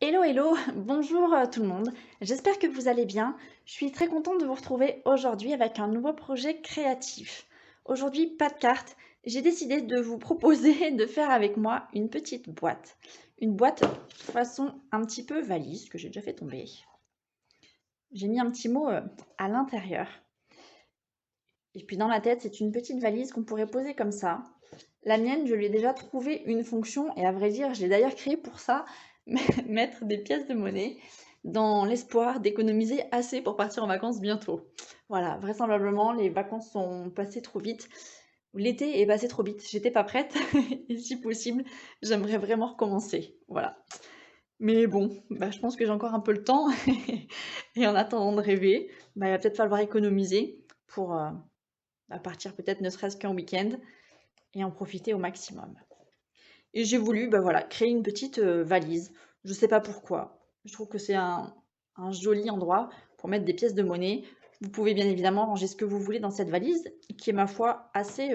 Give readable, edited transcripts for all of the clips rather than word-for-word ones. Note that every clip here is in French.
Hello, hello, bonjour tout le monde, j'espère que vous allez bien. Je suis très contente de vous retrouver aujourd'hui avec un nouveau projet créatif. Aujourd'hui, pas de cartes, j'ai décidé de vous proposer de faire avec moi une petite boîte. Une boîte façon un petit peu valise que j'ai déjà fait tomber. J'ai mis un petit mot à l'intérieur. Et puis dans la tête, c'est une petite valise qu'on pourrait poser comme ça. La mienne, je lui ai déjà trouvé une fonction et à vrai dire, je l'ai d'ailleurs créée pour ça, mettre des pièces de monnaie dans l'espoir d'économiser assez pour partir en vacances bientôt. Voilà, vraisemblablement, les vacances sont passées trop vite. L'été est passé trop vite, j'étais pas prête et si possible, j'aimerais vraiment recommencer. Voilà. Mais bon, je pense que j'ai encore un peu le temps et en attendant de rêver, il va peut-être falloir économiser pour partir peut-être ne serait-ce qu'un week-end et en profiter au maximum. Et j'ai voulu, voilà, créer une petite valise. Je sais pas pourquoi. Je trouve que c'est un joli endroit pour mettre des pièces de monnaie. Vous pouvez bien évidemment ranger ce que vous voulez dans cette valise, qui est ma foi assez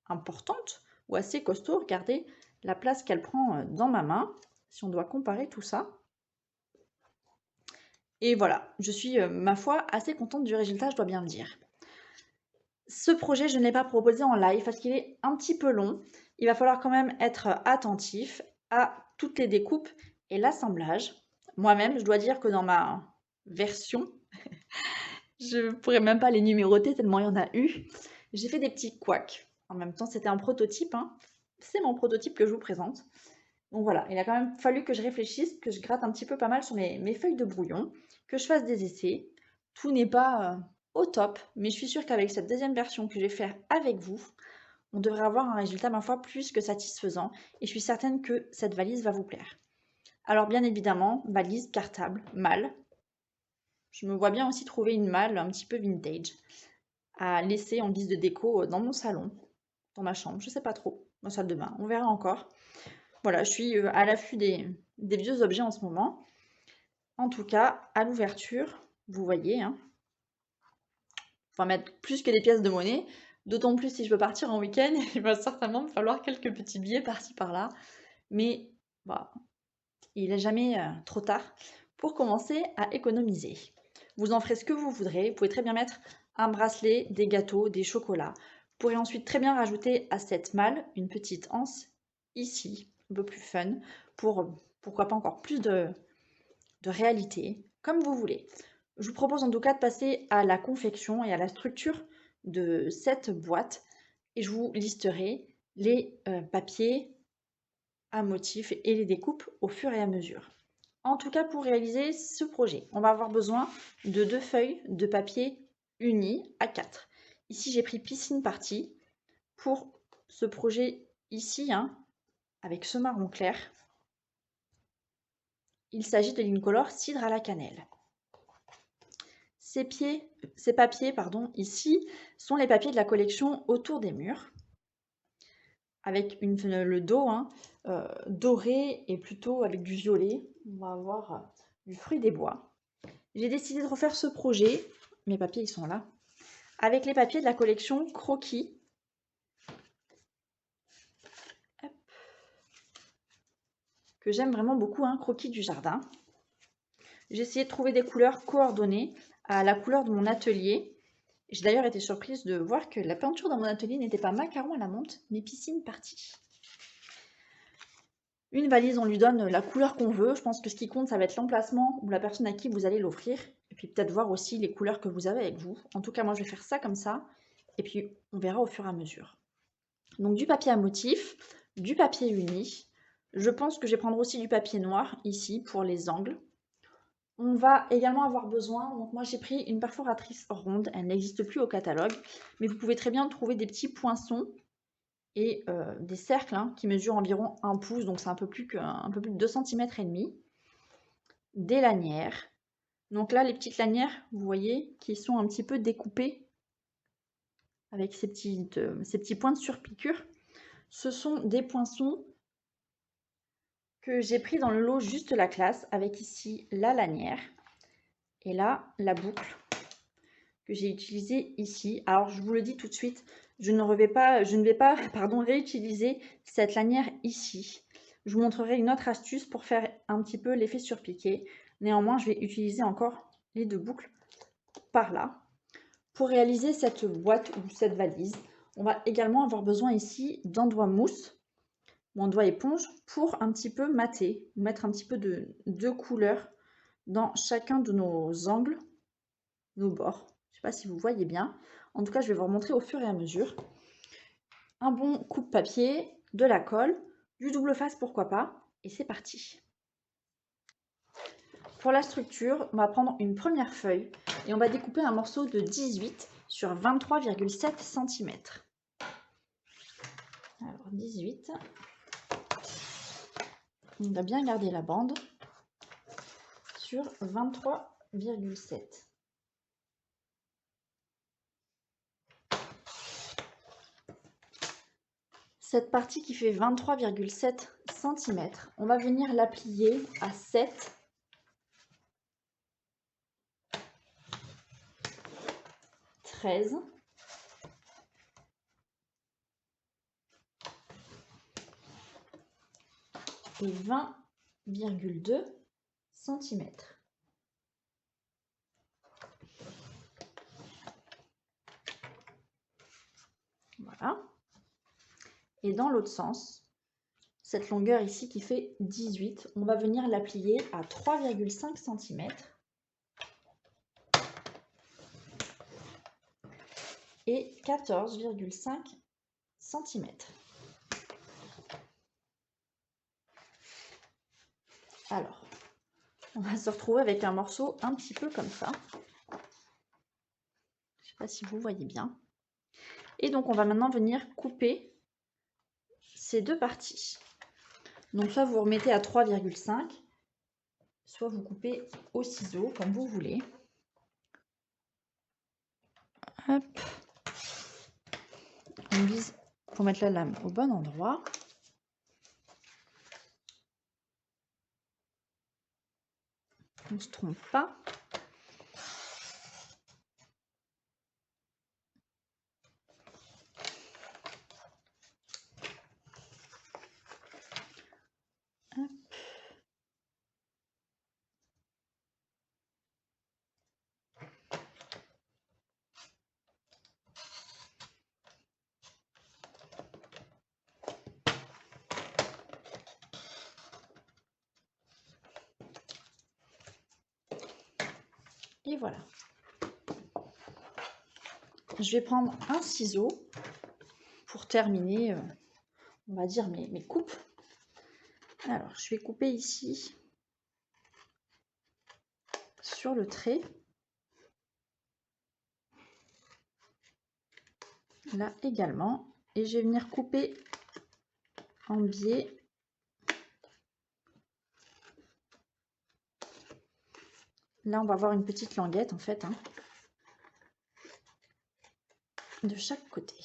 importante ou assez costaud. Regardez la place qu'elle prend dans ma main, si on doit comparer tout ça. Et voilà, je suis, ma foi, assez contente du résultat, je dois bien le dire. Ce projet, je ne l'ai pas proposé en live parce qu'il est un petit peu long. Il va falloir quand même être attentif à toutes les découpes et l'assemblage. Moi-même, je dois dire que dans ma version, je pourrais même pas les numéroter tellement il y en a eu. J'ai fait des petits couacs. En même temps, c'était un prototype, hein. C'est mon prototype que je vous présente. Donc voilà, il a quand même fallu que je réfléchisse, que je gratte un petit peu pas mal sur mes feuilles de brouillon, que je fasse des essais. Tout n'est pas au top, mais je suis sûre qu'avec cette deuxième version que je vais faire avec vous, on devrait avoir un résultat, ma foi, plus que satisfaisant. Et je suis certaine que cette valise va vous plaire. Alors bien évidemment, valise cartable, malle. Je me vois bien aussi trouver une malle un petit peu vintage à laisser en guise de déco dans mon salon, dans ma chambre, je sais pas trop, ma salle de bain, on verra encore. Voilà, je suis à l'affût des vieux objets en ce moment. En tout cas, à l'ouverture, vous voyez, hein, on va mettre plus que des pièces de monnaie. D'autant plus si je veux partir en week-end, il va certainement me falloir quelques petits billets par-ci par-là. Mais voilà, il n'est jamais trop tard pour commencer à économiser. Vous en ferez ce que vous voudrez. Vous pouvez très bien mettre un bracelet, des gâteaux, des chocolats. Vous pourrez ensuite très bien rajouter à cette malle une petite anse ici, un peu plus fun, pour pourquoi pas encore plus de réalité, comme vous voulez. Je vous propose en tout cas de passer à la confection et à la structure de cette boîte et je vous listerai les papiers à motifs et les découpes au fur et à mesure. En tout cas, pour réaliser ce projet, on va avoir besoin de 2 feuilles de papier uni A4. Ici, j'ai pris Piscine Party pour ce projet ici, hein, avec ce marron clair. Il s'agit de l'Incolor Cidre à la cannelle. Ces papiers, pardon, ici, sont les papiers de la collection Autour des murs, avec le dos hein, doré et plutôt avec du violet. On va avoir du fruit des bois. J'ai décidé de refaire ce projet, mes papiers ils sont là, avec les papiers de la collection Croquis. Hop. Que j'aime vraiment beaucoup, hein, Croquis du jardin. J'ai essayé de trouver des couleurs coordonnées à la couleur de mon atelier. J'ai d'ailleurs été surprise de voir que la peinture dans mon atelier n'était pas macaron à la menthe, mais Piscine Party. Une valise, on lui donne la couleur qu'on veut. Je pense que ce qui compte, ça va être l'emplacement ou la personne à qui vous allez l'offrir. Et puis peut-être voir aussi les couleurs que vous avez avec vous. En tout cas, moi, je vais faire ça comme ça. Et puis, on verra au fur et à mesure. Donc, du papier à motif, du papier uni. Je pense que je vais prendre aussi du papier noir ici pour les angles. On va également avoir besoin, donc moi j'ai pris une perforatrice ronde, elle n'existe plus au catalogue, mais vous pouvez très bien trouver des petits poinçons et des cercles hein, qui mesurent environ 1 pouce, donc c'est un peu plus de 2 cm et demi. Des lanières. Donc là, les petites lanières, vous voyez, qui sont un petit peu découpées avec ces petits points de surpiqûre. Ce sont des poinçons que j'ai pris dans le lot Juste la classe, avec ici la lanière et là la boucle que j'ai utilisée ici. Alors je vous le dis tout de suite, je ne vais pas réutiliser cette lanière ici. Je vous montrerai une autre astuce pour faire un petit peu l'effet surpiqué. Néanmoins, je vais utiliser encore les 2 boucles par là. Pour réaliser cette boîte ou cette valise, on va également avoir besoin ici d'enduit mousse ou enduit éponge pour un petit peu mater, mettre un petit peu de couleur dans chacun de nos angles, nos bords. Je ne sais pas si vous voyez bien. En tout cas, je vais vous remontrer au fur et à mesure. Un bon coupe-papier, de la colle, du double face pourquoi pas, et c'est parti. Pour la structure, on va prendre une première feuille et on va découper un morceau de 18 sur 23,7 cm. Alors 18, on va bien garder la bande sur 23,7. Cette partie qui fait 23,7 cm, on va venir la plier à 7, 13, et 20,2 cm. Voilà. Et dans l'autre sens, cette longueur ici qui fait 18, on va venir la plier à 3,5 cm et 14,5 cm. Alors, on va se retrouver avec un morceau un petit peu comme ça. Je ne sais pas si vous voyez bien. Et donc, on va maintenant venir couper ces 2 parties. Donc, soit vous remettez à 3,5, soit vous coupez au ciseau, comme vous voulez. Hop. On vise pour mettre la lame au bon endroit. On ne se trompe pas. Hop. Et voilà. Je vais prendre un ciseau pour terminer, on va dire, mes coupes. Alors, je vais couper ici sur le trait. Là également. Et je vais venir couper en biais. Là, on va avoir une petite languette en fait, hein, de chaque côté.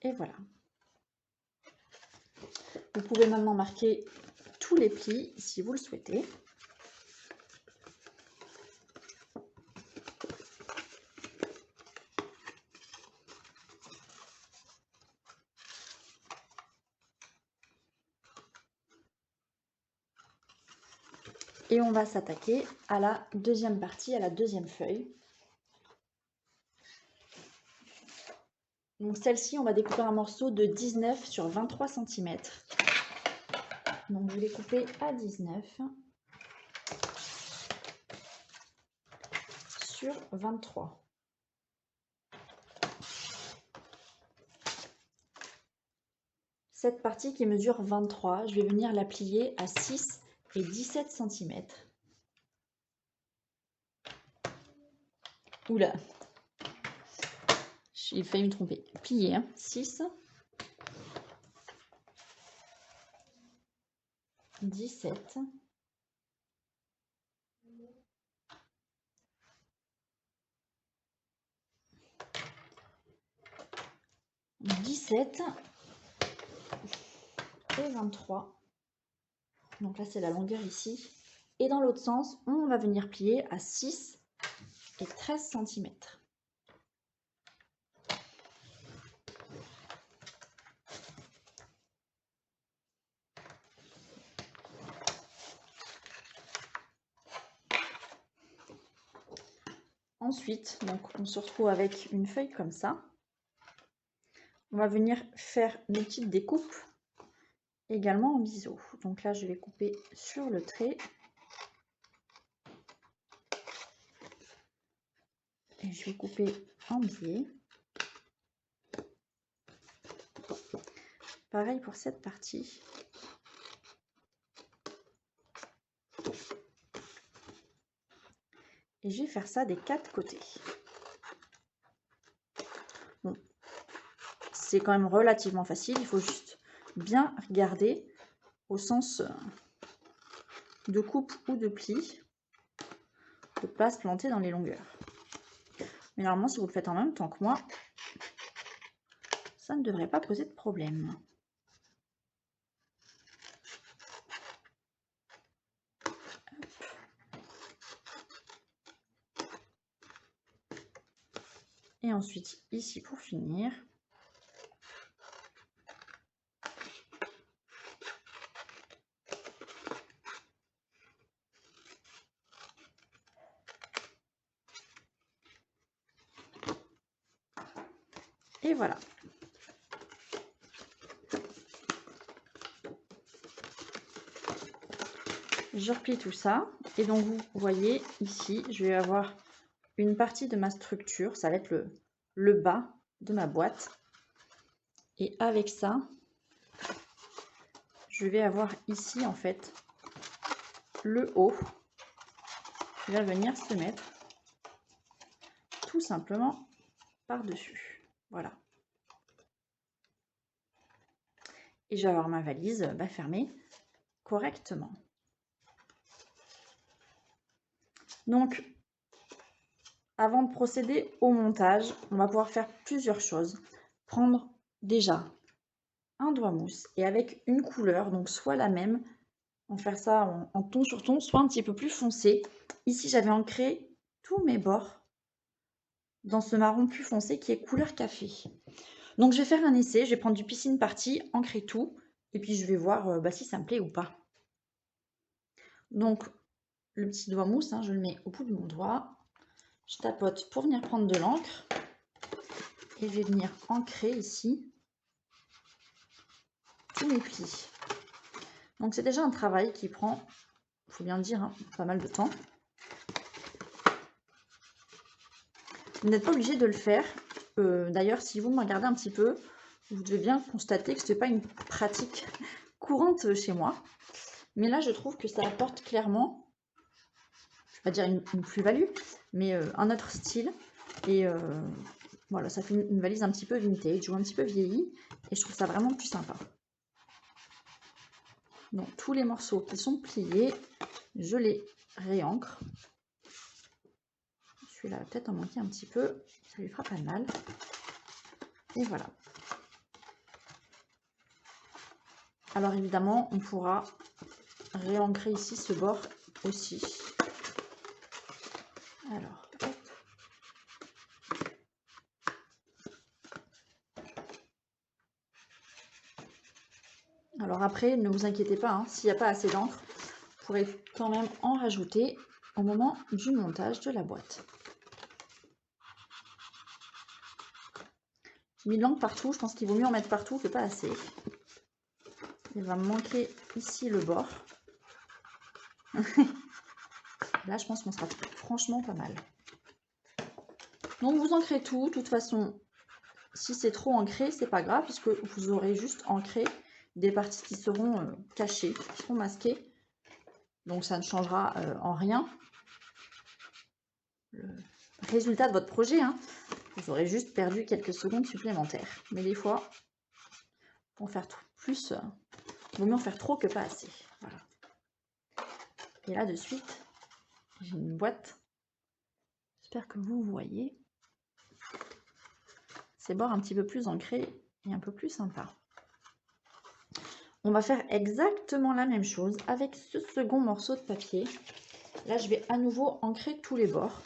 Et voilà. Vous pouvez maintenant marquer tous les plis si vous le souhaitez. Et on va s'attaquer à la deuxième partie, à la deuxième feuille. Donc celle-ci, on va découper un morceau de 19 sur 23 cm. Donc je vais couper à 19 sur 23. Cette partie qui mesure 23, je vais venir la plier à 6 et 17 cm. Oula, j'ai failli me tromper. Plier, hein. 6, 17, 17 et 23. Donc là, c'est la longueur ici. Et dans l'autre sens, on va venir plier à 6, et 13 cm. Ensuite, donc, on se retrouve avec une feuille comme ça. On va venir faire nos petites découpes également en biseau. Donc là, je vais couper sur le trait. Et je vais couper en biais. Pareil pour cette partie. Et je vais faire ça des 4 côtés. Bon. C'est quand même relativement facile. Il faut juste bien regarder au sens de coupe ou de pli. De ne pas se planter dans les longueurs. Mais normalement, si vous le faites en même temps que moi, ça ne devrait pas poser de problème. Et ensuite, ici pour finir, et voilà. Je replie tout ça. Et donc, vous voyez ici, je vais avoir une partie de ma structure. Ça va être le bas de ma boîte. Et avec ça, je vais avoir ici, en fait, le haut qui va venir se mettre tout simplement par-dessus. Voilà. Et je vais avoir ma valise fermée correctement. Donc, avant de procéder au montage, on va pouvoir faire plusieurs choses. Prendre déjà un doigt mousse et avec une couleur, donc soit la même, on va faire ça en ton sur ton, soit un petit peu plus foncé. Ici, j'avais ancré tous mes bords dans ce marron plus foncé qui est couleur café. Donc, je vais faire un essai, je vais prendre du Piscine Party, ancrer tout, et puis je vais voir si ça me plaît ou pas. Donc, le petit doigt mousse, je le mets au bout de mon doigt. Je tapote pour venir prendre de l'encre. Et je vais venir ancrer ici tous mes plis. Donc c'est déjà un travail qui prend, il faut bien le dire, pas mal de temps. Vous n'êtes pas obligé de le faire. D'ailleurs, si vous me regardez un petit peu, vous devez bien constater que ce n'est pas une pratique courante chez moi. Mais là, je trouve que ça apporte clairement, je ne vais pas dire une plus-value, mais un autre style. Et voilà, ça fait une valise un petit peu vintage ou un petit peu vieillie. Et je trouve ça vraiment plus sympa. Donc tous les morceaux qui sont pliés, je les réancre. Celui-là va peut-être en manquer un petit peu, ça lui fera pas de mal. Et voilà. Alors évidemment, on pourra réancrer ici ce bord aussi. Alors, hop. Alors après, ne vous inquiétez pas, s'il n'y a pas assez d'encre, vous pourrez quand même en rajouter au moment du montage de la boîte. J'ai mis de l'encre partout, je pense qu'il vaut mieux en mettre partout que pas assez. Il va me manquer ici le bord. Là, je pense qu'on sera franchement pas mal. Donc, vous ancrez tout. De toute façon, si c'est trop ancré, c'est pas grave, puisque vous aurez juste ancré des parties qui seront cachées, qui seront masquées. Donc, ça ne changera en rien le résultat de votre projet. Vous aurez juste perdu quelques secondes supplémentaires. Mais des fois, pour faire plus, il vaut mieux en faire trop que pas assez. Voilà. Et là, de suite, j'ai une boîte. J'espère que vous voyez. Ces bords un petit peu plus ancrés et un peu plus sympa. On va faire exactement la même chose avec ce second morceau de papier. Là, je vais à nouveau ancrer tous les bords.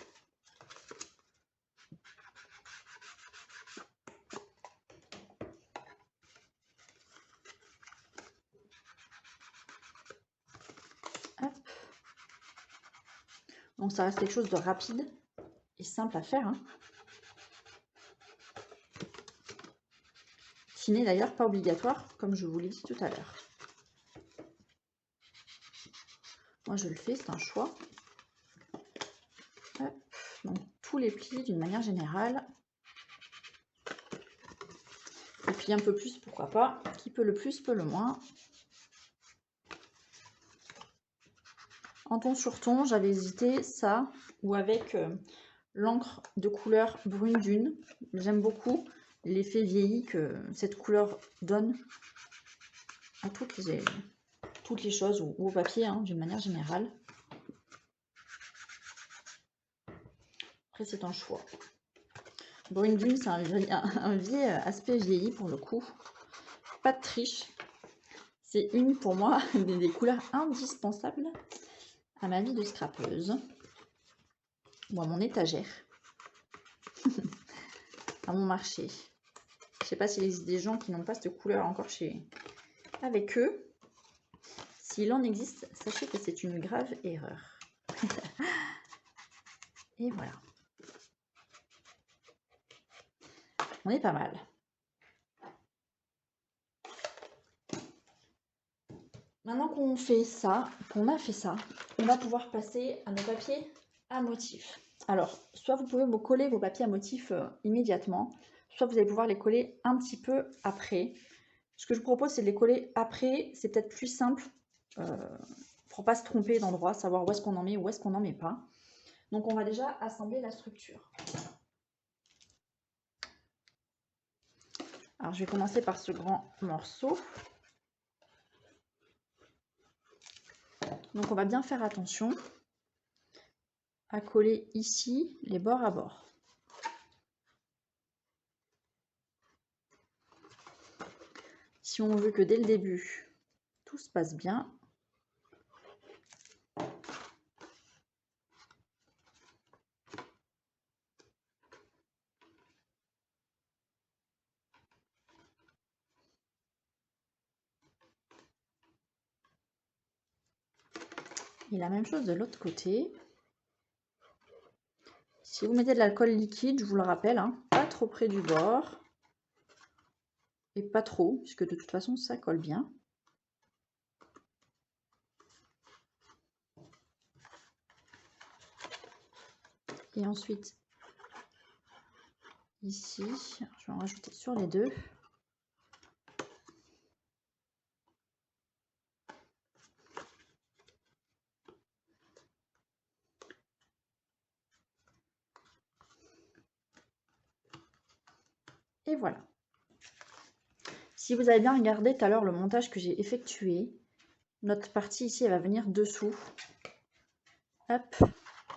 Donc ça reste quelque chose de rapide et simple à faire. Hein. Qui n'est d'ailleurs pas obligatoire, comme je vous l'ai dit tout à l'heure. Moi je le fais, c'est un choix. Hop. Donc tous les plis d'une manière générale. Et puis un peu plus, pourquoi pas. Qui peut le plus, peut le moins. En ton sur ton, j'avais hésité ça ou avec l'encre de couleur brune dune. J'aime beaucoup l'effet vieilli que cette couleur donne à toutes les choses ou au papier hein, d'une manière générale. Après, c'est un choix. Brune dune, c'est un aspect vieilli pour le coup. Pas de triche. C'est une pour moi des couleurs indispensables à ma vie de scrapeuse ou à mon étagère, à mon marché. Je sais pas s'il existe des gens qui n'ont pas cette couleur encore avec eux. S'il en existe, sachez que c'est une grave erreur. Et voilà. On est pas mal. Maintenant qu'on fait ça, qu'on a fait ça, on va pouvoir passer à nos papiers à motifs. Alors, soit vous pouvez vous coller vos papiers à motifs immédiatement, soit vous allez pouvoir les coller un petit peu après. Ce que je vous propose, c'est de les coller après. C'est peut-être plus simple pour ne pas se tromper d'endroit, savoir où est-ce qu'on en met ou où est-ce qu'on n'en met pas. Donc, on va déjà assembler la structure. Alors, je vais commencer par ce grand morceau. Donc, on va bien faire attention à coller ici les bords à bord. Si on veut que dès le début, tout se passe bien, et la même chose de l'autre côté. Si vous mettez de l'alcool liquide, je vous le rappelle, hein, pas trop près du bord. Et pas trop, puisque de toute façon, ça colle bien. Et ensuite, ici, je vais en rajouter sur les deux. Et voilà. Si vous avez bien regardé tout à l'heure le montage que j'ai effectué, notre partie ici, elle va venir dessous. Hop,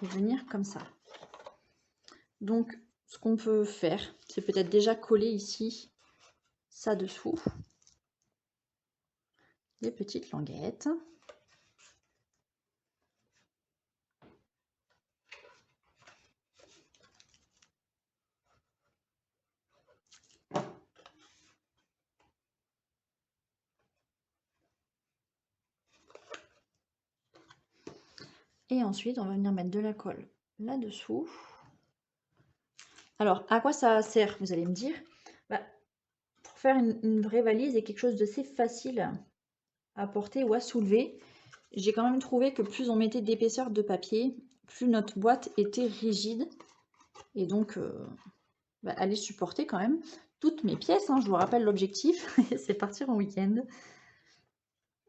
et venir comme ça. Donc, ce qu'on peut faire, c'est peut-être déjà coller ici, ça dessous. Les petites languettes. Et ensuite, on va venir mettre de la colle là-dessous. Alors, à quoi ça sert, vous allez me dire? Pour faire une vraie valise et quelque chose d'assez facile à porter ou à soulever, j'ai quand même trouvé que plus on mettait d'épaisseur de papier, plus notre boîte était rigide. Et donc, elle est supporter quand même toutes mes pièces. Hein, je vous rappelle l'objectif, c'est partir en week-end.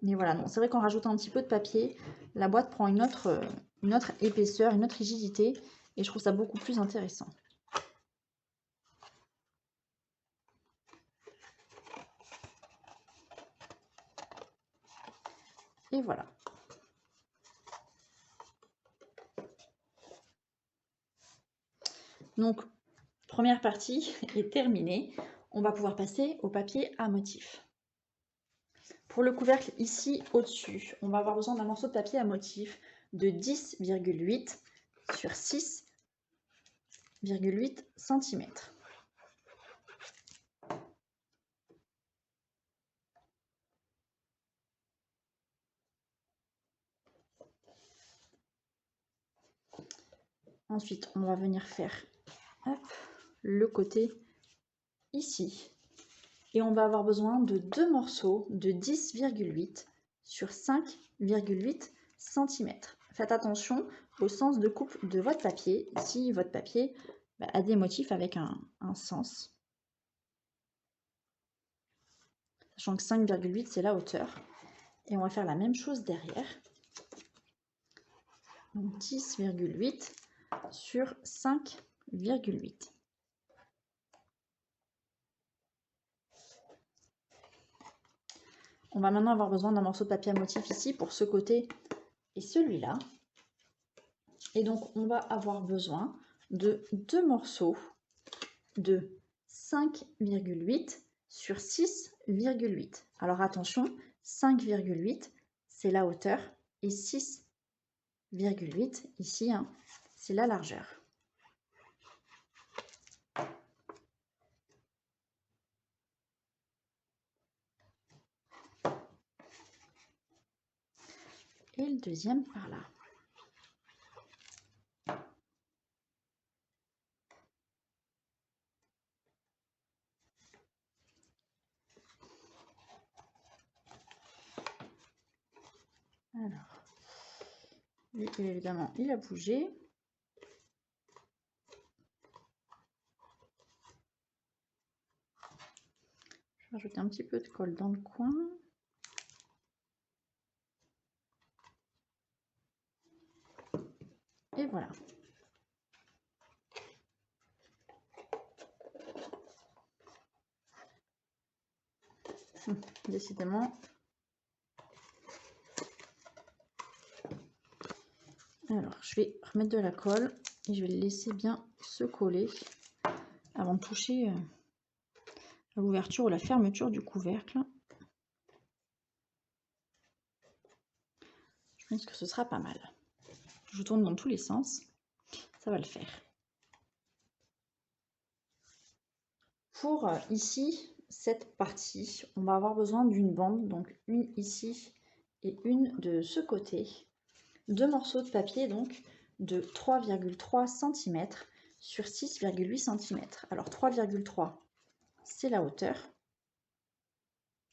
Mais voilà, c'est vrai qu'en rajoutant un petit peu de papier, la boîte prend une autre épaisseur, une autre rigidité. Et je trouve ça beaucoup plus intéressant. Et voilà. Donc, première partie est terminée. On va pouvoir passer au papier à motif. Pour le couvercle ici au-dessus, on va avoir besoin d'un morceau de papier à motif de 10,8 sur 6,8 cm. Ensuite, on va venir faire hop, le côté ici. Et on va avoir besoin de 2 morceaux de 10,8 sur 5,8 cm. Faites attention au sens de coupe de votre papier, si votre papier a des motifs avec un sens. Sachant que 5,8 c'est la hauteur. Et on va faire la même chose derrière. 10,8 sur 5,8. On va maintenant avoir besoin d'un morceau de papier à motif ici pour ce côté et celui-là. Et donc, on va avoir besoin de 2 morceaux de 5,8 sur 6,8. Alors attention, 5,8 c'est la hauteur et 6,8 ici, hein, c'est la largeur. Et le deuxième par là. Alors, lui, évidemment, il a bougé. Je vais rajouter un petit peu de colle dans le coin. Et voilà. Décidément. Alors, je vais remettre de la colle et je vais le laisser bien se coller avant de toucher à l'ouverture ou la fermeture du couvercle. Je pense que ce sera pas mal. Je tourne dans tous les sens, ça va le faire. Pour ici, cette partie, on va avoir besoin d'une bande, donc une ici et une de ce côté. 2 morceaux de papier donc de 3,3 cm sur 6,8 cm. Alors 3,3 c'est la hauteur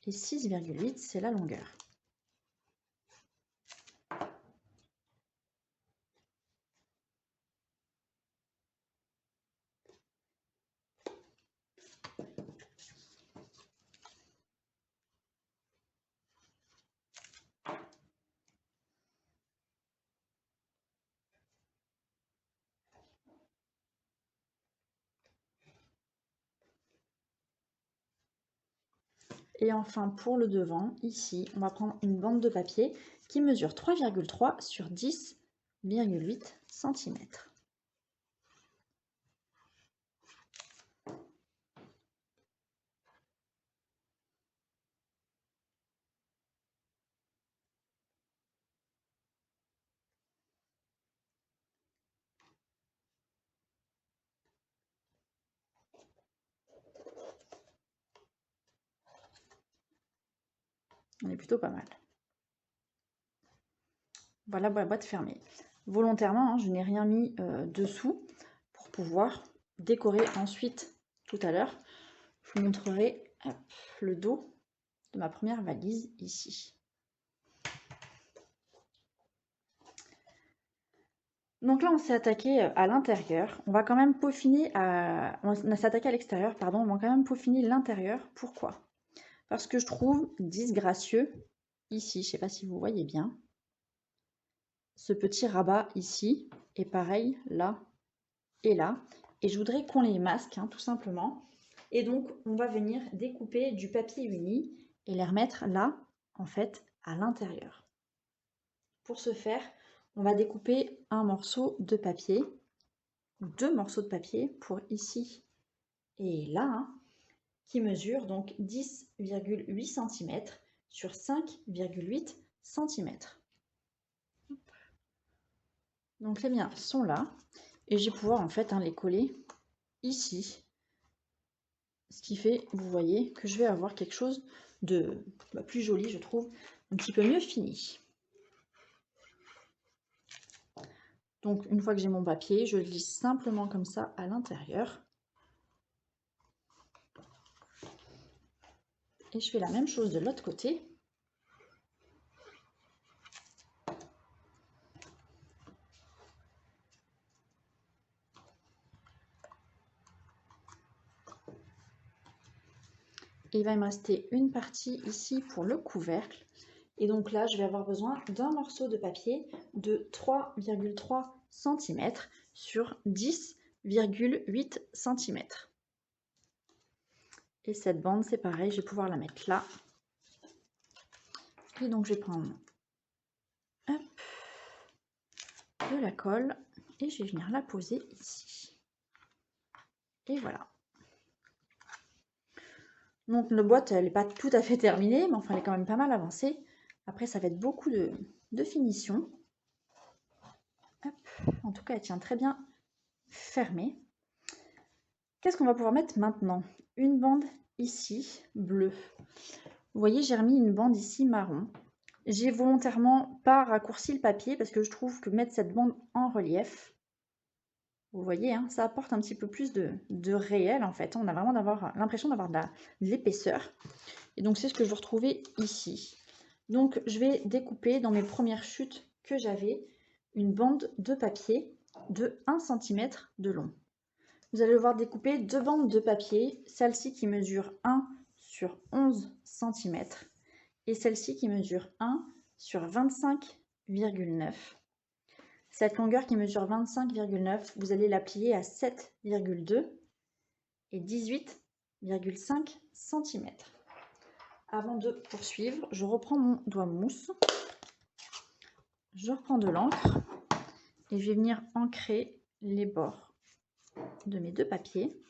et 6,8 c'est la longueur. Et enfin, pour le devant, ici, on va prendre une bande de papier qui mesure 3,3 sur 10,8 cm. On est plutôt pas mal. Voilà la boîte fermée. Volontairement, hein, je n'ai rien mis dessous pour pouvoir décorer ensuite tout à l'heure. Je vous montrerai le dos de ma première valise ici. Donc là, on s'est attaqué à l'intérieur. On va quand même peaufiner, on s'est attaqué à l'extérieur, pardon. On va quand même peaufiner l'intérieur. Pourquoi? Parce que je trouve disgracieux ici, je ne sais pas si vous voyez bien, ce petit rabat ici, et pareil là et là. Et je voudrais qu'on les masque, hein, tout simplement. Et donc, on va venir découper du papier uni et les remettre là, en fait, à l'intérieur. Pour ce faire, on va découper un morceau de papier, 2 morceaux de papier pour ici et là, hein, qui mesure donc 10,8 cm sur 5,8 cm. Donc les miens sont là et je vais pouvoir en fait les coller ici. Ce qui fait, vous voyez, que je vais avoir quelque chose de plus joli, je trouve, un petit peu mieux fini. Donc une fois que j'ai mon papier, je le glisse simplement comme ça à l'intérieur. Et je fais la même chose de l'autre côté. Et il va me rester une partie ici pour le couvercle. Et donc là, je vais avoir besoin d'un morceau de papier de 3,3 cm sur 10,8 cm. Et cette bande, c'est pareil, je vais pouvoir la mettre là. Et donc, je vais prendre hop, de la colle et je vais venir la poser ici. Et voilà. Donc, notre boîte, elle n'est pas tout à fait terminée, mais enfin, elle est quand même pas mal avancée. Après, ça va être beaucoup de finition. Hop. En tout cas, elle tient très bien fermée. Qu'est-ce qu'on va pouvoir mettre maintenant? Une bande ici, bleue. Vous voyez, j'ai remis une bande ici, marron. J'ai volontairement pas raccourci le papier parce que je trouve que mettre cette bande en relief, vous voyez, hein, ça apporte un petit peu plus de réel en fait. On a vraiment l'impression d'avoir de l'épaisseur. Et donc, c'est ce que je veux retrouver ici. Donc, je vais découper dans mes premières chutes que j'avais une bande de papier de 1 cm de long. Vous allez devoir découper deux bandes de papier, celle-ci qui mesure 1 sur 11 cm et celle-ci qui mesure 1 sur 25,9. Cette longueur qui mesure 25,9, vous allez la plier à 7,2 et 18,5 cm. Avant de poursuivre, je reprends mon doigt mousse, je reprends de l'encre et je vais venir ancrer les bords de mes deux papiers.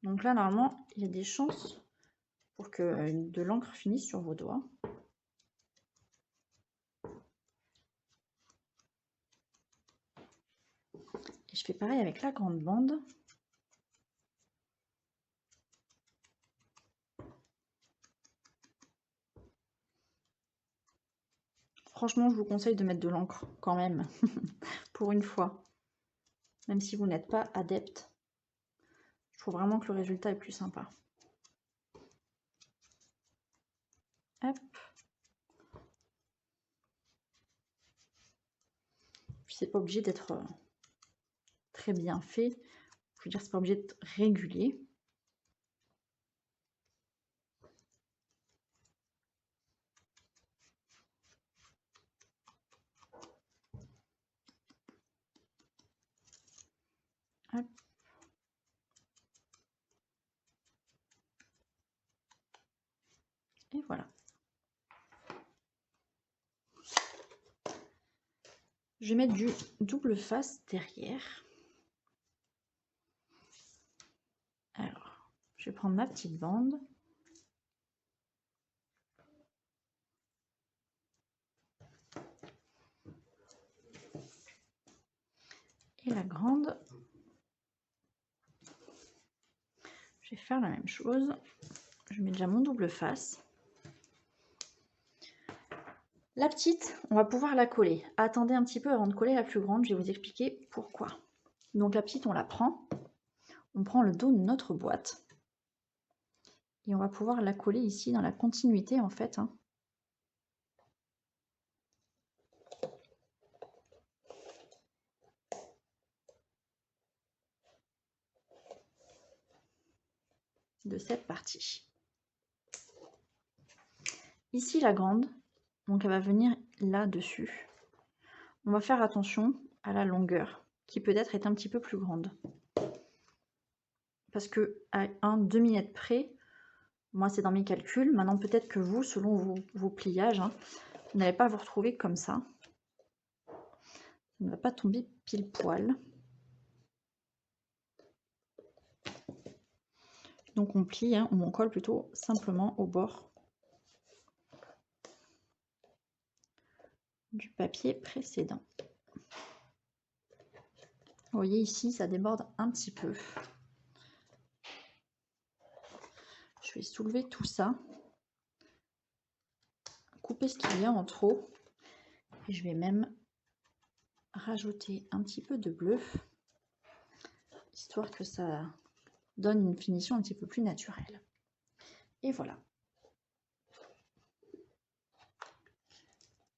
Donc là, normalement, il y a des chances pour que de l'encre finisse sur vos doigts. Et je fais pareil avec la grande bande. Franchement, je vous conseille de mettre de l'encre quand même, pour une fois. Même si vous n'êtes pas adepte, je trouve vraiment que le résultat est plus sympa. Hop. Puis c'est pas obligé d'être très bien fait. Je veux dire, c'est pas obligé d'être régulier. Hop. Et voilà. Je vais mettre du double face derrière. Alors, je vais prendre ma petite bande. Et la grande. Je vais faire la même chose. Je mets déjà mon double face. La petite, on va pouvoir la coller. Attendez un petit peu avant de coller la plus grande, je vais vous expliquer pourquoi. Donc la petite, on la prend. On prend le dos de notre boîte. Et on va pouvoir la coller ici dans la continuité en fait. De cette partie. Ici la grande, donc elle va venir là-dessus. On va faire attention à la longueur, qui peut-être est un petit peu plus grande. Parce que à un demi-mètre près, moi c'est dans mes calculs, maintenant peut-être que vous, selon vos pliages, vous n'allez pas vous retrouver comme ça. Ça ne va pas tomber pile poil. Donc on plie, ou on colle plutôt simplement au bord du papier précédent. Vous voyez ici, ça déborde un petit peu. Je vais soulever tout ça, couper ce qu'il y a en trop, et je vais même rajouter un petit peu de bleu, histoire que ça donne une finition un petit peu plus naturelle. Et voilà.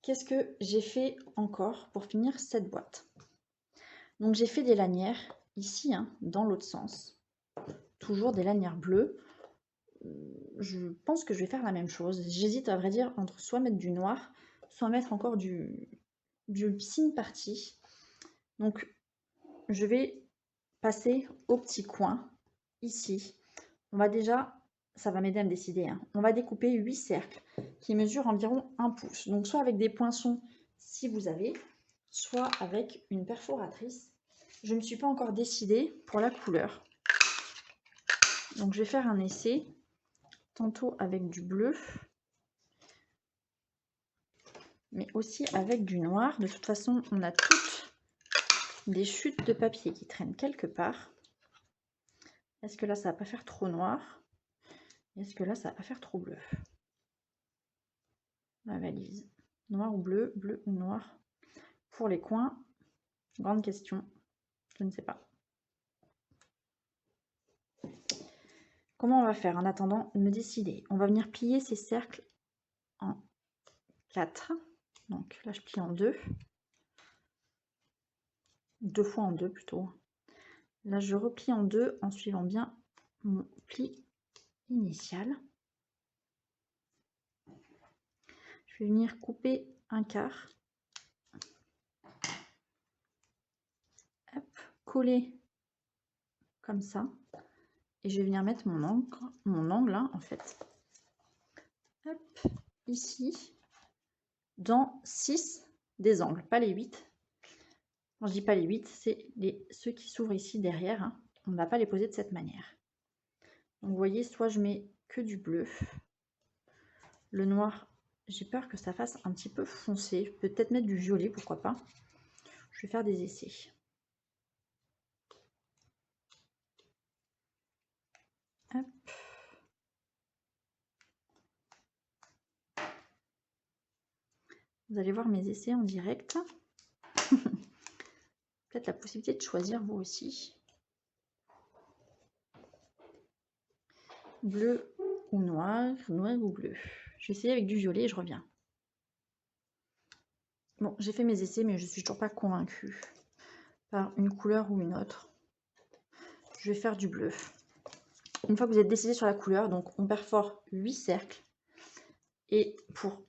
Qu'est-ce que j'ai fait encore pour finir cette boîte? Donc j'ai fait des lanières ici, hein, dans l'autre sens. Toujours des lanières bleues. Je pense que je vais faire la même chose. J'hésite à vrai dire entre soit mettre du noir, soit mettre encore du piscine party. Donc je vais passer au petit coin ici. On va déjà, ça va m'aider à me décider, hein. On va découper 8 cercles qui mesurent environ 1 pouce. Donc soit avec des poinçons si vous avez, soit avec une perforatrice. Je ne me suis pas encore décidée pour la couleur. Donc je vais faire un essai, tantôt avec du bleu, mais aussi avec du noir. De toute façon, on a toutes des chutes de papier qui traînent quelque part. Est-ce que là, ça va pas faire trop noir? Est-ce que là, ça va pas faire trop bleu? La valise. Noir ou bleu, bleu ou noir? Pour les coins, grande question. Je ne sais pas. Comment on va faire en attendant de me décider? On va venir plier ces cercles en 4. Donc là, je plie en 2. 2 fois en 2 plutôt. Là, je replie en 2 en suivant bien mon pli initial. Je vais venir couper un quart. Hop, coller comme ça. Et je vais venir mettre mon angle hein, en fait. Hop, ici, dans 6 des angles, pas les 8. Quand je dis pas les 8, c'est ceux qui s'ouvrent ici derrière. Hein. On ne va pas les poser de cette manière. Donc vous voyez, soit je mets que du bleu. Le noir, j'ai peur que ça fasse un petit peu foncé. Peut-être mettre du violet, pourquoi pas. Je vais faire des essais. Hop. Vous allez voir mes essais en direct. Peut-être la possibilité de choisir vous aussi. Bleu ou noir, noir ou bleu. Je vais essayer avec du violet et je reviens. Bon, j'ai fait mes essais, mais je suis toujours pas convaincue par une couleur ou une autre. Je vais faire du bleu. Une fois que vous êtes décidé sur la couleur, donc on perfore 8 cercles. Et pour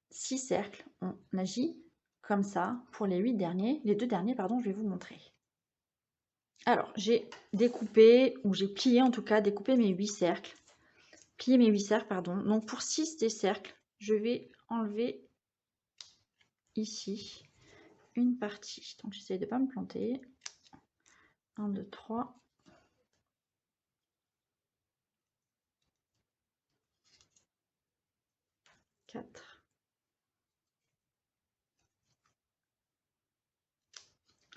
6 cercles, on agit comme ça. Pour les 2 derniers, pardon, je vais vous montrer. Alors, j'ai découpé, ou j'ai plié en tout cas, découpé mes 8 cercles. Plié mes 8 cercles, pardon. Donc pour 6 des cercles, je vais enlever ici une partie. Donc j'essaie de ne pas me planter. 1, 2, 3. 4.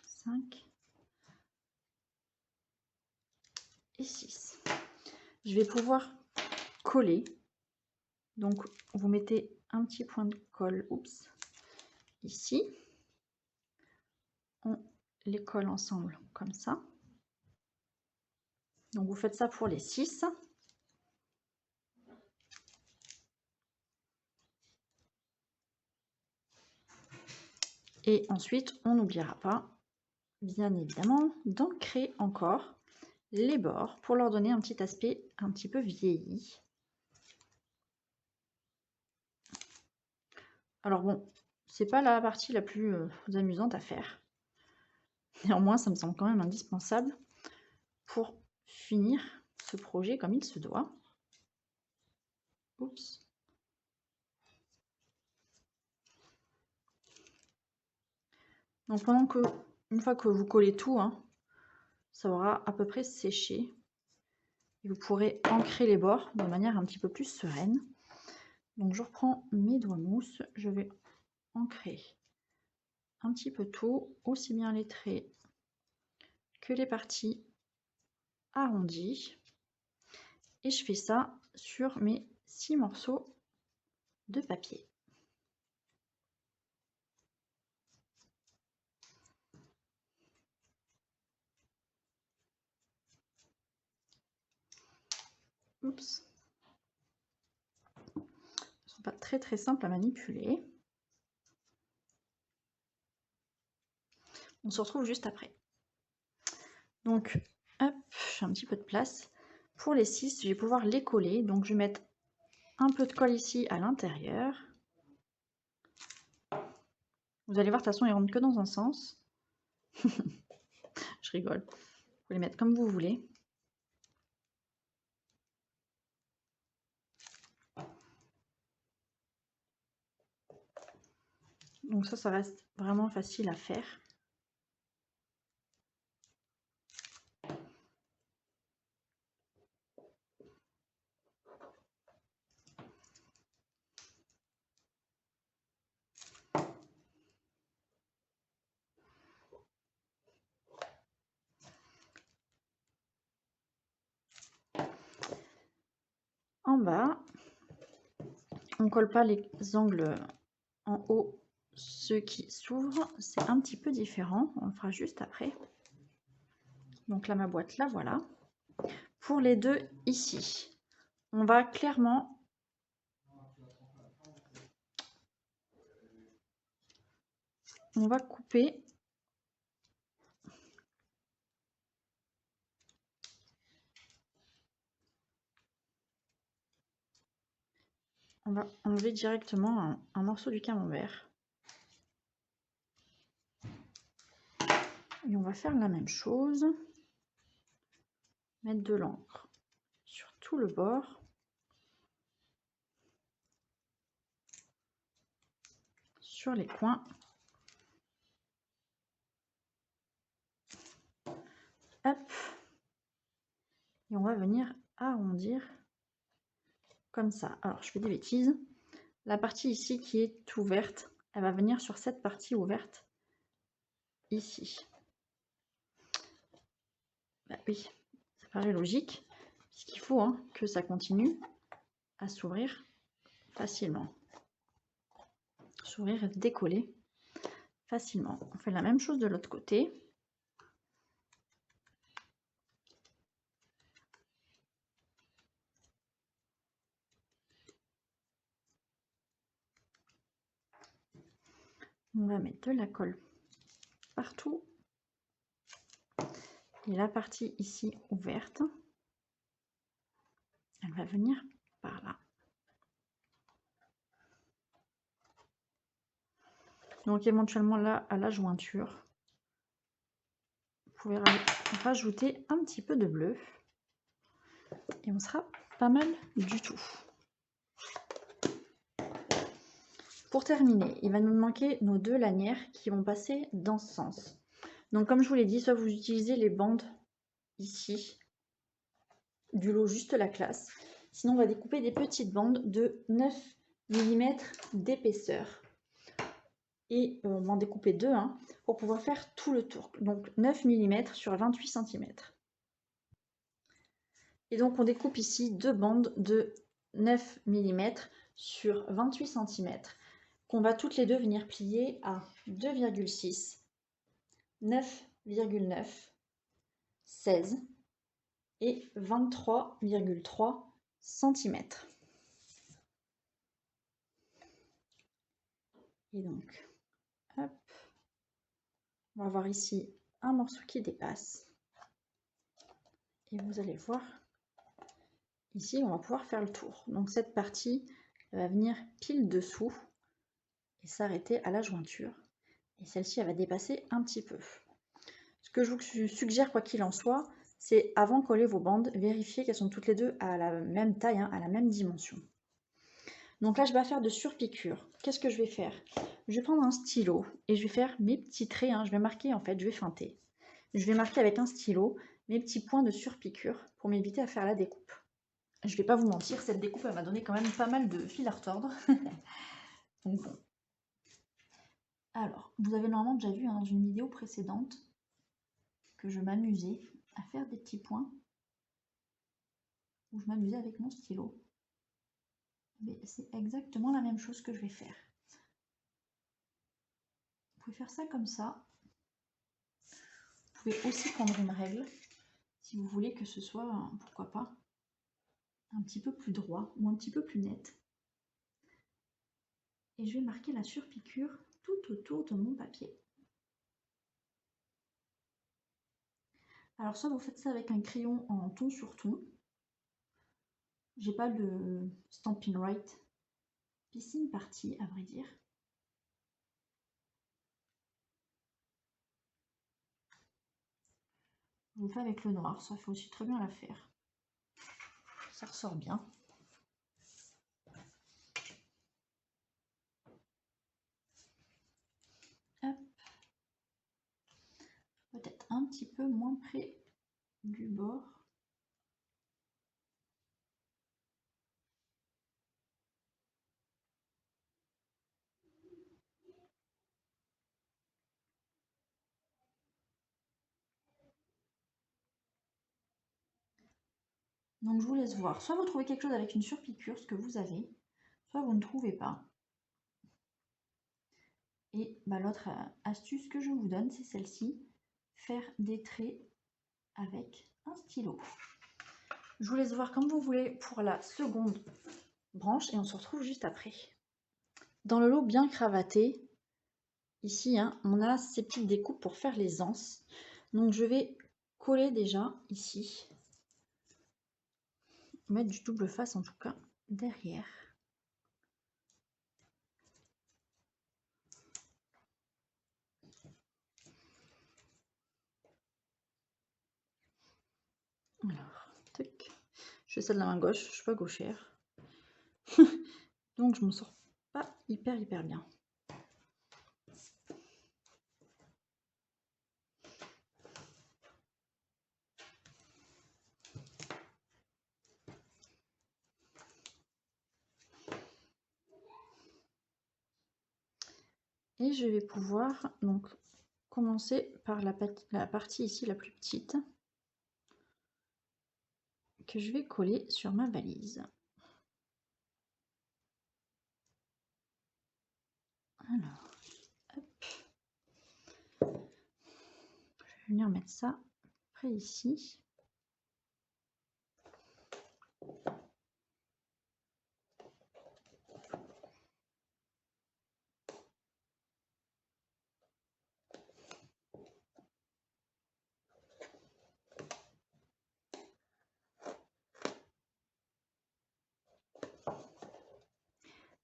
5. Et 6. Je vais pouvoir coller. Donc vous mettez un petit point de colle, oups, ici. On les colle ensemble comme ça. Donc vous faites ça pour les 6. Et ensuite, on n'oubliera pas, bien évidemment, d'ancrer encore les bords pour leur donner un petit aspect un petit peu vieilli. Alors bon, c'est pas la partie la plus amusante à faire. Néanmoins, ça me semble quand même indispensable pour finir ce projet comme il se doit. Oups. Donc pendant que, une fois que vous collez tout, hein, ça aura à peu près séché. Et vous pourrez ancrer les bords de manière un petit peu plus sereine. Donc je reprends mes doigts mousse, je vais ancrer un petit peu tout, aussi bien les traits que les parties arrondies. Et je fais ça sur mes 6 morceaux de papier. Oups. Ils sont pas très très simples à manipuler. On se retrouve juste après. Donc, hop, j'ai un petit peu de place. Pour les 6, je vais pouvoir les coller. Donc, je vais mettre un peu de colle ici à l'intérieur. Vous allez voir, de toute façon, ils rentrent que dans un sens. Je rigole. Vous pouvez les mettre comme vous voulez. Donc ça reste vraiment facile à faire. En bas, on ne colle pas les angles en haut, ceux qui s'ouvrent, c'est un petit peu différent. On le fera juste après. Donc là, ma boîte, là, voilà. Pour les deux ici, on va clairement couper. On va enlever directement un morceau du camembert. Et on va faire la même chose. Mettre de l'encre sur tout le bord. Sur les coins. Hop. Et on va venir arrondir comme ça. Alors, je fais des bêtises. La partie ici qui est ouverte, elle va venir sur cette partie ouverte ici. Bah oui, ça paraît logique, puisqu'il faut que ça continue à s'ouvrir facilement. S'ouvrir et décoller facilement. On fait la même chose de l'autre côté. On va mettre de la colle partout. Et la partie ici ouverte, elle va venir par là. Donc éventuellement là, à la jointure, vous pouvez rajouter un petit peu de bleu. Et on sera pas mal du tout. Pour terminer, il va nous manquer nos deux lanières qui vont passer dans ce sens. Donc comme je vous l'ai dit, soit vous utilisez les bandes ici, du lot juste la classe. Sinon on va découper des petites bandes de 9 mm d'épaisseur. Et on va en découper deux pour pouvoir faire tout le tour. Donc 9 mm sur 28 cm. Et donc on découpe ici deux bandes de 9 mm sur 28 cm qu'on va toutes les deux venir plier à 2,6, 9,9, 16 et 23,3 cm. Et donc, hop, on va avoir ici un morceau qui dépasse. Et vous allez voir, ici, on va pouvoir faire le tour. Donc cette partie va venir pile dessous et s'arrêter à la jointure. Et celle-ci, elle va dépasser un petit peu. Ce que je vous suggère, quoi qu'il en soit, c'est avant de coller vos bandes, vérifier qu'elles sont toutes les deux à la même taille, à la même dimension. Donc là, je vais faire de surpiqûre. Qu'est-ce que je vais faire? Je vais prendre un stylo et je vais faire mes petits traits. Je vais marquer, en fait, je vais feinter. Je vais marquer avec un stylo mes petits points de surpiqûre pour m'éviter à faire la découpe. Je ne vais pas vous mentir, cette découpe, elle m'a donné quand même pas mal de fil à retordre. Donc bon. Alors, vous avez normalement déjà vu dans une vidéo précédente que je m'amusais à faire des petits points où je m'amusais avec mon stylo. Mais c'est exactement la même chose que je vais faire. Vous pouvez faire ça comme ça. Vous pouvez aussi prendre une règle si vous voulez que ce soit, pourquoi pas, un petit peu plus droit ou un petit peu plus net. Et je vais marquer la surpiqûre tout autour de mon papier. Alors soit vous faites ça avec un crayon en ton sur ton. J'ai pas le Stampin' Right Piscine Party à vrai dire. Je le fais avec le noir, ça fait aussi très bien l'affaire. Ça ressort bien. Hop. Peut-être un petit peu moins près du bord. Donc je vous laisse voir. Soit vous trouvez quelque chose avec une surpiqûre, ce que vous avez, soit vous ne trouvez pas. Et l'autre astuce que je vous donne, c'est celle-ci. Faire des traits avec un stylo. Je vous laisse voir comme vous voulez pour la seconde branche et on se retrouve juste après. Dans le lot bien cravaté, ici, on a ces petites découpes pour faire les anses. Donc je vais coller déjà ici, mettre du double face en tout cas derrière. Alors, tac. Je fais ça de la main gauche, je suis pas gauchère. Donc je m'en sors pas hyper bien. Et je vais pouvoir donc commencer par la partie ici la plus petite que je vais coller sur ma valise. Alors, hop. Je vais venir mettre ça près ici.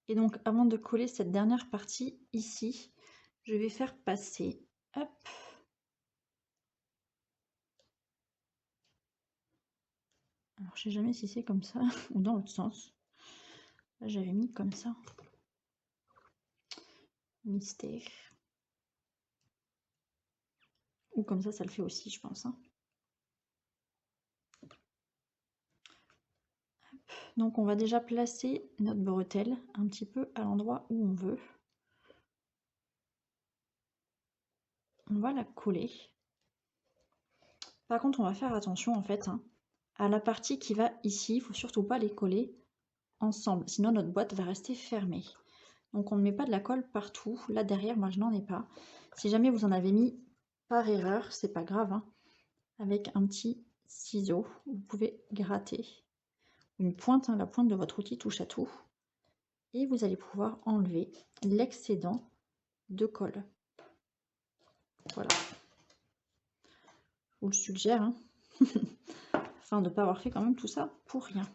Et donc, avant de coller cette dernière partie ici, je vais faire passer, hop, alors je sais jamais si c'est comme ça ou dans l'autre sens. Là, j'avais mis comme ça. Mystère. Ou comme ça le fait aussi, je pense. Donc, on va déjà placer notre bretelle un petit peu à l'endroit où on veut. On va la coller. Par contre, on va faire attention en fait à la partie qui va ici. Il ne faut surtout pas les coller ensemble, sinon notre boîte va rester fermée. Donc on ne met pas de la colle partout. Là derrière, moi je n'en ai pas. Si jamais vous en avez mis par erreur, c'est pas grave. Avec un petit ciseau, vous pouvez gratter une pointe, la pointe de votre outil touche à tout. Et vous allez pouvoir enlever l'excédent de colle. Voilà. Je vous le suggère. Afin de ne pas avoir fait quand même tout ça pour rien.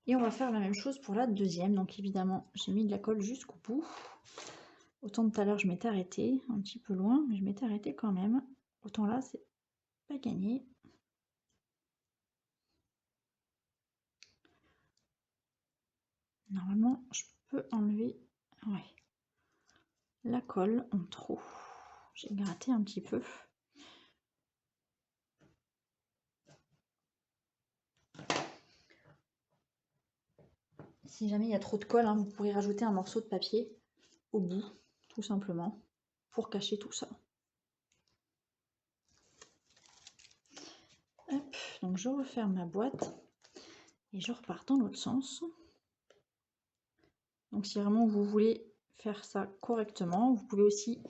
Et on va faire la même chose pour la deuxième. Donc évidemment, j'ai mis de la colle jusqu'au bout. Autant tout à l'heure, je m'étais arrêtée un petit peu loin, mais je m'étais arrêtée quand même. Autant là, c'est pas gagné. Normalement, je peux enlever la colle en trop. J'ai gratté un petit peu. Si jamais il y a trop de colle, vous pourrez rajouter un morceau de papier au bout, tout simplement, pour cacher tout ça. Hop, donc je referme ma boîte et je repars dans l'autre sens. Donc si vraiment vous voulez faire ça correctement, vous pouvez aussi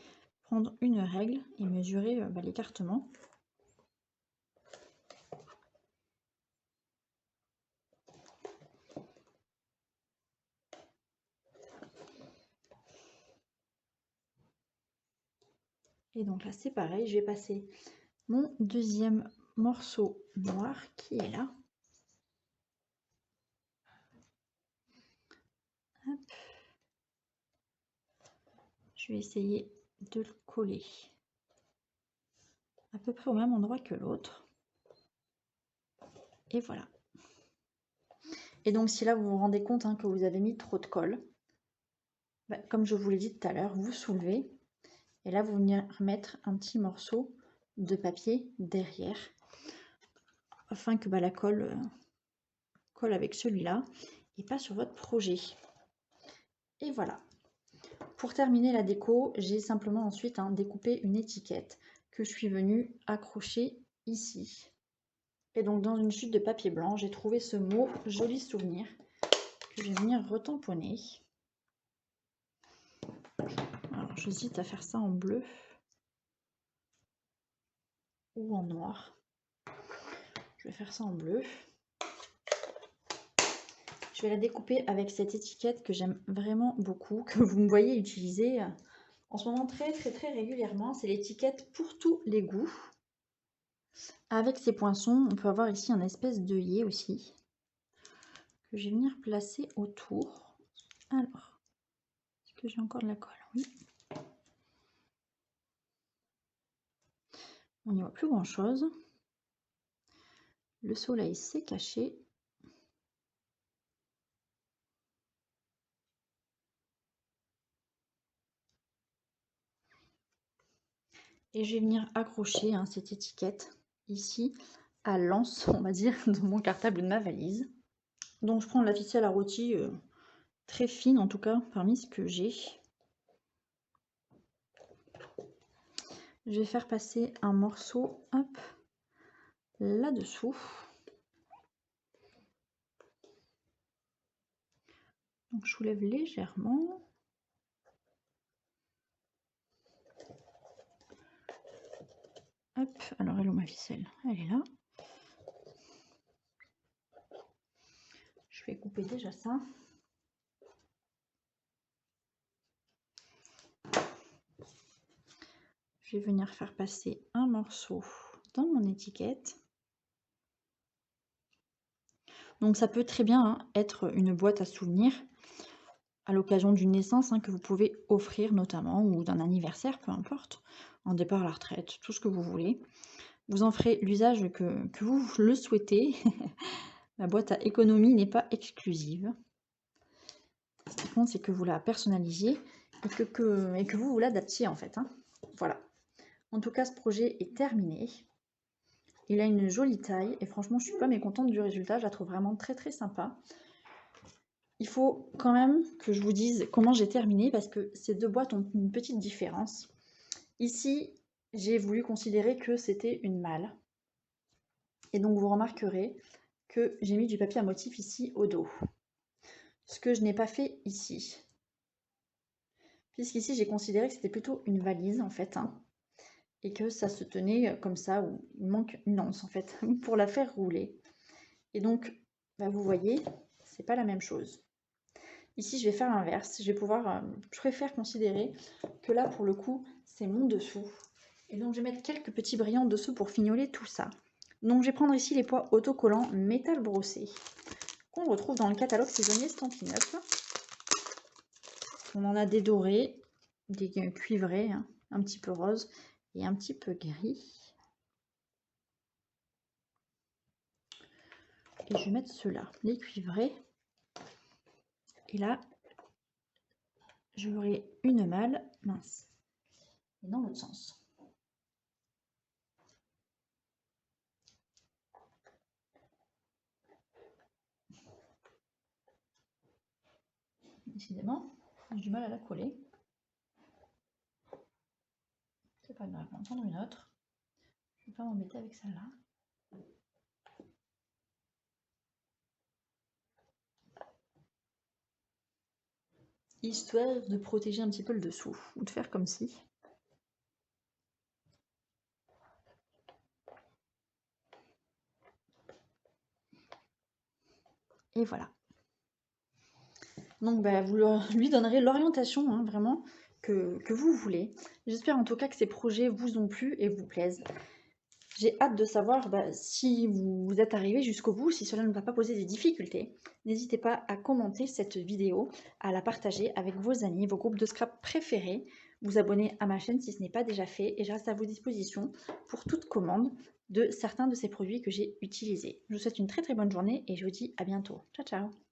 prendre une règle et mesurer l'écartement. Et donc là, c'est pareil, je vais passer mon deuxième morceau noir qui est là. Hop. Je vais essayer de le coller à peu près au même endroit que l'autre. Et voilà. Et donc si là vous vous rendez compte que vous avez mis trop de colle, comme je vous l'ai dit tout à l'heure, vous soulevez et là vous venez remettre un petit morceau de papier derrière afin que la colle colle avec celui-là et pas sur votre projet. Et voilà. Pour terminer la déco, j'ai simplement ensuite découpé une étiquette que je suis venue accrocher ici. Et donc dans une chute de papier blanc, j'ai trouvé ce mot « joli souvenir » que je vais venir retamponner. Alors j'hésite à faire ça en bleu ou en noir. Je vais faire ça en bleu. Je vais la découper avec cette étiquette que j'aime vraiment beaucoup, que vous me voyez utiliser en ce moment très régulièrement. C'est l'étiquette pour tous les goûts. Avec ces poinçons, on peut avoir ici un espèce d'œillet aussi, que je vais venir placer autour. Alors, est-ce que j'ai encore de la colle? Oui. On n'y voit plus grand chose. Le soleil s'est caché. Et je vais venir accrocher cette étiquette ici à l'anse, on va dire, de mon cartable de ma valise. Donc je prends la ficelle à rôti très fine, en tout cas parmi ce que j'ai. Je vais faire passer un morceau, hop, là-dessous. Donc je soulève légèrement. Hop, alors elle est où ma ficelle? Elle est là. Je vais couper déjà ça. Je vais venir faire passer un morceau dans mon étiquette. Donc ça peut très bien être une boîte à souvenirs à l'occasion d'une naissance que vous pouvez offrir notamment, ou d'un anniversaire, peu importe, en départ à la retraite, tout ce que vous voulez. Vous en ferez l'usage que vous le souhaitez. La boîte à économie n'est pas exclusive. Ce qui compte, c'est que vous la personnalisiez et que vous l'adaptiez en fait. Voilà. En tout cas, ce projet est terminé. Il a une jolie taille et franchement, je suis pas mécontente du résultat. Je la trouve vraiment très sympa. Il faut quand même que je vous dise comment j'ai terminé parce que ces deux boîtes ont une petite différence. Ici, j'ai voulu considérer que c'était une malle. Et donc, vous remarquerez que j'ai mis du papier à motif ici au dos. Ce que je n'ai pas fait ici. Puisqu'ici, j'ai considéré que c'était plutôt une valise, en fait. Et que ça se tenait comme ça, où il manque une anse, en fait, pour la faire rouler. Et donc, vous voyez, c'est pas la même chose. Ici, je vais faire l'inverse. Je vais pouvoir, je préfère considérer que là, pour le coup, c'est mon dessous. Et donc, je vais mettre quelques petits brillants dessous pour fignoler tout ça. Donc, je vais prendre ici les poids autocollants métal brossé qu'on retrouve dans le catalogue saisonnier Stampin' Up. On en a des dorés, des cuivrés, un petit peu rose et un petit peu gris. Et je vais mettre ceux-là, les cuivrés. Et là, j'aurai une malle mince. Et dans l'autre sens. Décidément, j'ai du mal à la coller. C'est pas grave, on va en prendre une autre. Je vais pas m'embêter avec celle-là. Histoire de protéger un petit peu le dessous, ou de faire comme si. Et voilà. Donc vous lui donnerez l'orientation, vraiment, que vous voulez. J'espère en tout cas que ces projets vous ont plu et vous plaisent. J'ai hâte de savoir si vous êtes arrivé jusqu'au bout, si cela ne va pas poser des difficultés. N'hésitez pas à commenter cette vidéo, à la partager avec vos amis, vos groupes de scrap préférés, vous abonner à ma chaîne si ce n'est pas déjà fait et je reste à vos dispositions pour toute commande de certains de ces produits que j'ai utilisés. Je vous souhaite une très très bonne journée et je vous dis à bientôt. Ciao ciao!